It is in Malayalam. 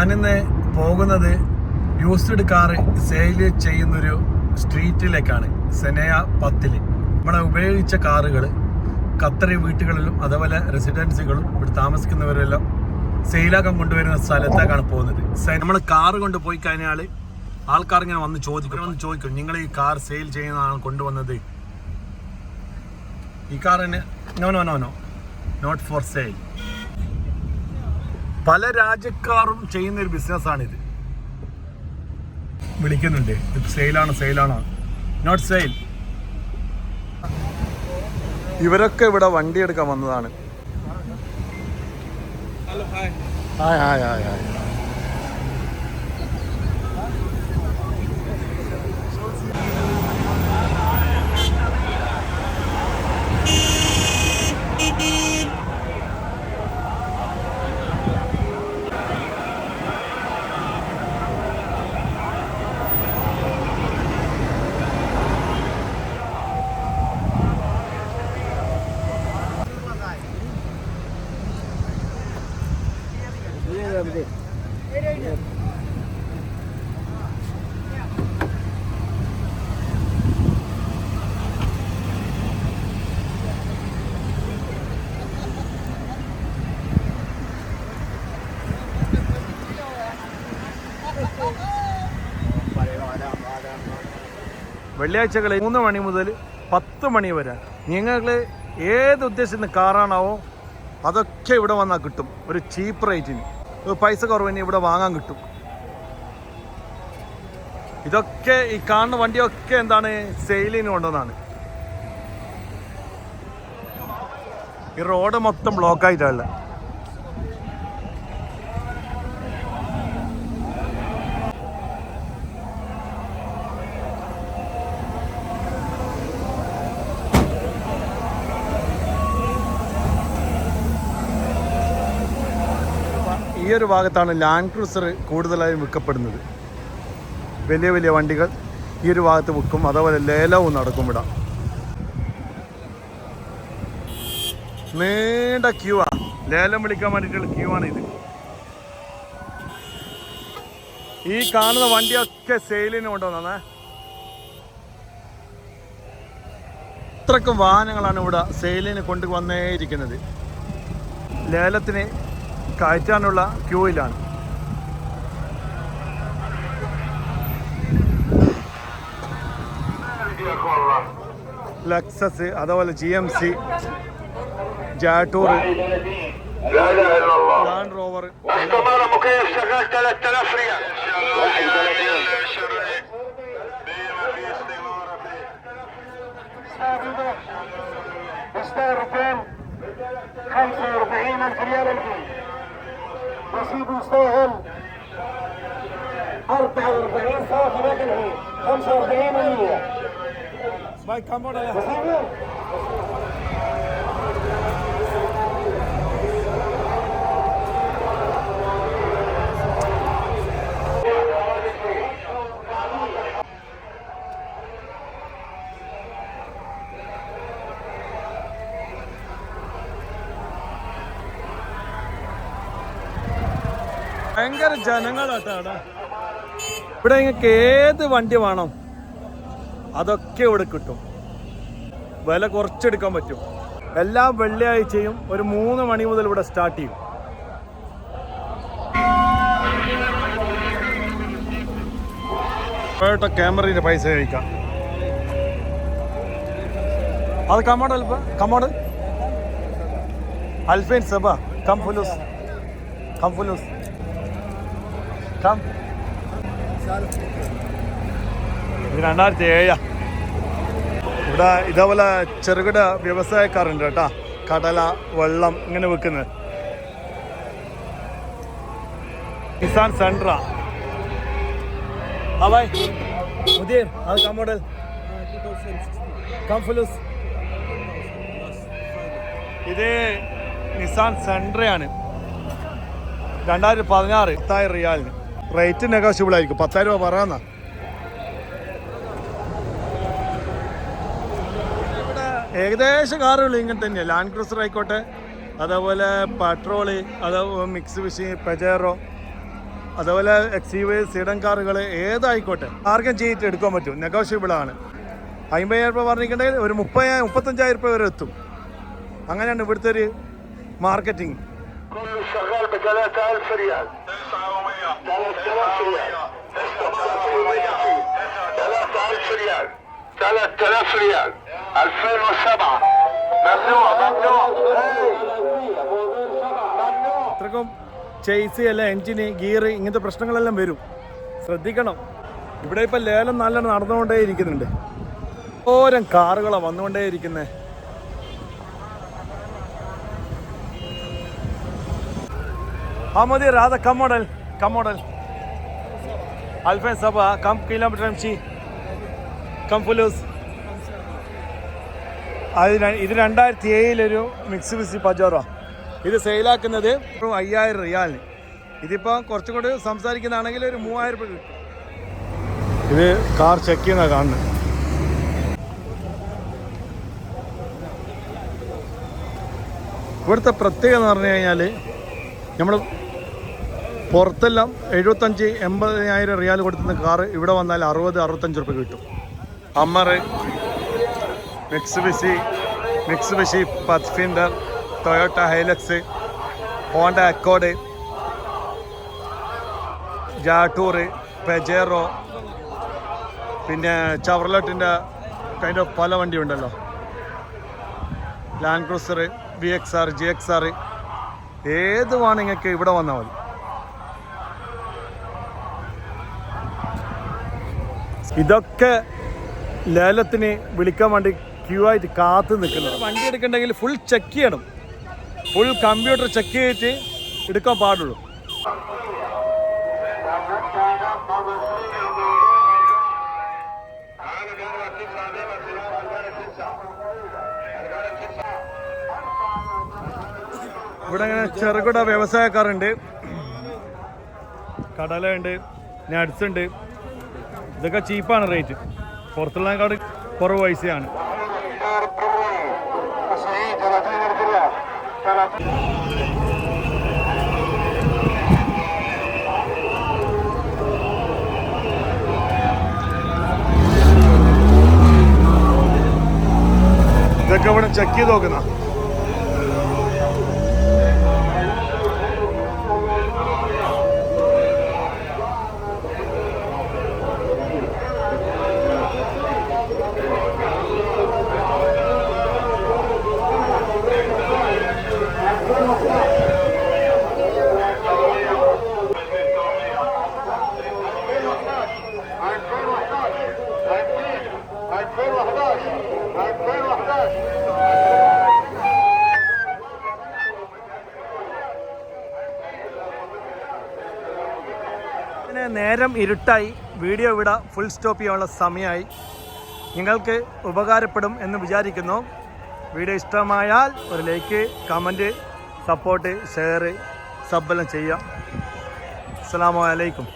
ഞാനിന്ന് പോകുന്നത് യൂസ്ഡ് കാർ സെയിൽ ചെയ്യുന്നൊരു സ്ട്രീറ്റിലേക്കാണ്. സെനയ 10 നമ്മളെ ഉപയോഗിച്ച കാറുകൾ ഖത്തറി വീട്ടുകളിലും അതുപോലെ റെസിഡൻസികളും ഇവിടെ താമസിക്കുന്നവരെല്ലാം സെയിലാക്കാൻ കൊണ്ടുവരുന്ന സ്ഥലത്തേക്കാണ് പോകുന്നത്. നമ്മൾ കാറ് കൊണ്ട് പോയി കഴിഞ്ഞാൽ ആൾക്കാർ ഇങ്ങനെ വന്ന് ചോദിക്കും നിങ്ങൾ ഈ കാർ സെയിൽ ചെയ്യുന്നതാണ് കൊണ്ടുവന്നത്, ഈ കാറിന് നോ നോട്ട് ഫോർ സെയിൽ. പല രാജ്യക്കാരും ചെയ്യുന്നൊരു ബിസിനസ്സാണിത്. വിളിക്കുന്നുണ്ട് ഇത് സെയിലാണോ, നോട്ട് സെയിൽ. ഇവരൊക്കെ ഇവിടെ വണ്ടി എടുക്കാൻ വന്നതാണ്. ഹായ്. വെള്ളിയാഴ്ചകൾ 3 മണി മുതൽ 10 മണി വരെ നിങ്ങൾ ഏത് ഉദ്ദേശിക്കുന്ന കാറാണാവോ അതൊക്കെ ഇവിടെ വന്നാൽ കിട്ടും. ഒരു ചീപ്പ് റേറ്റിന്, പൈസ കുറവിന് ഇവിടെ വാങ്ങാൻ കിട്ടും. ഇതൊക്കെ ഈ കാണുന്ന വണ്ടിയൊക്കെ എന്താണ് സെയിലിന് കൊണ്ടുവന്നാണ്. ഈ റോഡ് മൊത്തം ബ്ലോക്കായിട്ടാണ്. ഈ ഒരു ഭാഗത്താണ് ലാൻഡ് ക്രൂസർ കൂടുതലായും വിൽക്കപ്പെടുന്നത്. വലിയ വലിയ വണ്ടികൾ ഈ ഒരു ഭാഗത്ത് വിൽക്കും. അതേപോലെ ലേലവും നടക്കും. ഇവിടെ നീണ്ട ക്യൂ ആണ്. ലേലം വിളിക്കാൻ വേണ്ടിയിട്ടുള്ള ക്യൂ ആണ് ഇത്. ഈ കാണുന്ന വണ്ടിയൊക്കെ സെയിലിന് കൊണ്ടുവന്നേ. ഇത്രക്കും വാഹനങ്ങളാണ് ഇവിടെ സെയിലിന് കൊണ്ടുവന്നേയിരിക്കുന്നത്. ലേലത്തിന് കയറ്റാനുള്ള ക്യൂയിലാണ്. ലക്സസ്, അതുപോലെ GMC, ജാറ്റൂർ, ലാൻഡ് റോവർ. نصيب يستاهل 44 صافي لكن هي 45%. باي كامودا ഭയങ്കര ജനങ്ങളാട്ടാ. ഇവിടെ നിങ്ങൾക്ക് ഏത് വണ്ടി വേണം അതൊക്കെ ഇവിടെ കിട്ടും. വില കുറച്ചെടുക്കാൻ പറ്റും. എല്ലാ വെള്ളിയാഴ്ചയും ഒരു 3 മണി മുതൽ ഇവിടെ സ്റ്റാർട്ട് ചെയ്യും. ഇപ്പോഴത്തെ ക്യാമറയുടെ പൈസ കഴിക്കാം. അത് കമോഡ് അൽഫൈൻ സബ കംഫുലൂസ് ഇത് 2007. ഇവിടെ ഇതേപോലെ ചെറുകിട വ്യവസായക്കാരുണ്ട് കേട്ടോ. കടല, വെള്ളം ഇങ്ങനെ വെക്കുന്നത്. നിസാൻ സെൻട്ര. ഹായ് മുദീർ, അത് കമോഡൽ കംഫുലൂസ്. ഇത് നിസാൻ സെൻട്രയാണ്. 2016 10,000 റിയാലിന്. റേറ്റ് നെഗോഷ്യബിൾ ആയിരിക്കും. 10,000 രൂപ പറയാന്നാ. ഇവിടെ ഏകദേശം കാറുകൾ ഇങ്ങനെ തന്നെയാണ്. ലാൻഡ് ക്രൂസർ ആയിക്കോട്ടെ, അതേപോലെ പെട്രോള്, അതേപോലെ മിക്സ് വിഷി, പെജേറോ, അതുപോലെ എക്സീവ് സിഡൻ കാറുകൾ ഏതായിക്കോട്ടെ ആർക്കും ചെയ്തിട്ട് എടുക്കാൻ പറ്റും. നെഗോഷ്യബിൾ ആണ്. 50,000 രൂപ പറഞ്ഞിട്ടുണ്ടെങ്കിൽ ഒരു 35,000 രൂപ വരെ എത്തും. അങ്ങനെയാണ് ഇവിടുത്തെ ഒരു മാർക്കറ്റിംഗ്. شغال ب 3000 ريال 3000 ريال 3000 ريال 2007 ممنوع അത്രക്കും ചേസ് അല്ല എൻജിന് ഗിയർ ഇങ്ങനത്തെ പ്രശ്നങ്ങളെല്ലാം വരും. ശ്രദ്ധിക്കണം. ഇവിടെ ഇപ്പം ലേലം നല്ല നടന്നുകൊണ്ടേ ഇരിക്കുന്നുണ്ട്. ഓരോ കാറുകളാണ് വന്നുകൊണ്ടേ ഇരിക്കുന്നത്. مدير هذا كم موديل؟ كم موديل؟ 2007 كم كيلومتر يمشي؟ كم فلوس؟ ഇത് 2007 മിക്സുബിഷി പജോറോ. ഇത് സെയിലാക്കുന്നത് 5,000 റിയാലിന്. ഇതിപ്പോൾ കുറച്ചും കൂടി സംസാരിക്കുന്നതാണെങ്കിൽ ഒരു 3,000 രൂപ കിട്ടും. ഇത് കാർ ചെക്ക് ചെയ്യുന്ന കാണുന്നത്. ഇവിടുത്തെ പ്രത്യേകത എന്ന് പറഞ്ഞു കഴിഞ്ഞാൽ നമ്മൾ പുറത്തെല്ലാം 75,000-80,000 റിയാൽ കൊടുത്തുന്ന കാറ് ഇവിടെ വന്നാൽ 60-65 രൂപ കിട്ടും. Hummer, Mitsubishi Pathfinder, Toyota Hilux, Honda Accord, ജാട്ടൂർ, പെജേറോ, പിന്നെ ചവർലെറ്റിൻ്റെ കൈൻഡ് ഓഫ് പല വണ്ടി ഉണ്ടല്ലോ, ലാൻഡ് ക്രൂസർ, VXR, GXR, ഏത് വേണമെങ്കിൽ ഇവിടെ വന്നാൽ മതി. ഇതൊക്കെ ലേലത്തിന് വിളിക്കാൻ വേണ്ടി ക്യൂ ആയിട്ട് കാത്തു നിൽക്കുന്നത്. വണ്ടി എടുക്കണ്ടെങ്കിൽ ഫുൾ ചെക്ക് ചെയ്യണം. ഫുൾ കമ്പ്യൂട്ടർ ചെക്ക് ചെയ്തിട്ട് എടുക്കാൻ പാടുള്ളൂ. ഇവിടെ ഇങ്ങനെ ചെറുകിട വ്യവസായക്കാരുണ്ട്, കടലുണ്ട്, നട്സ് ഉണ്ട്. ഇതൊക്കെ ചീപ്പാണ് റേറ്റ്. പുറത്തുള്ളതിനേക്കാൾ കുറവ് പൈസയാണ്. ഇതൊക്കെ ഇവിടെ ചെക്ക് ചെയ്ത് നോക്കുന്ന. നേരം ഇരുട്ടായി. വീഡിയോ ഇവിടെ ഫുൾ സ്റ്റോപ്പ് ചെയ്യാനുള്ള സമയമായി. നിങ്ങൾക്ക് ഉപകാരപ്പെടും എന്ന് വിചാരിക്കുന്നു. വീഡിയോ ഇഷ്ടമായാൽ ഒരു ലൈക്ക്, കമൻറ്റ്, സപ്പോർട്ട്, ഷെയർ, സബ്ബെല്ലാം ചെയ്യാം. അസ്സലാമു അലൈക്കും.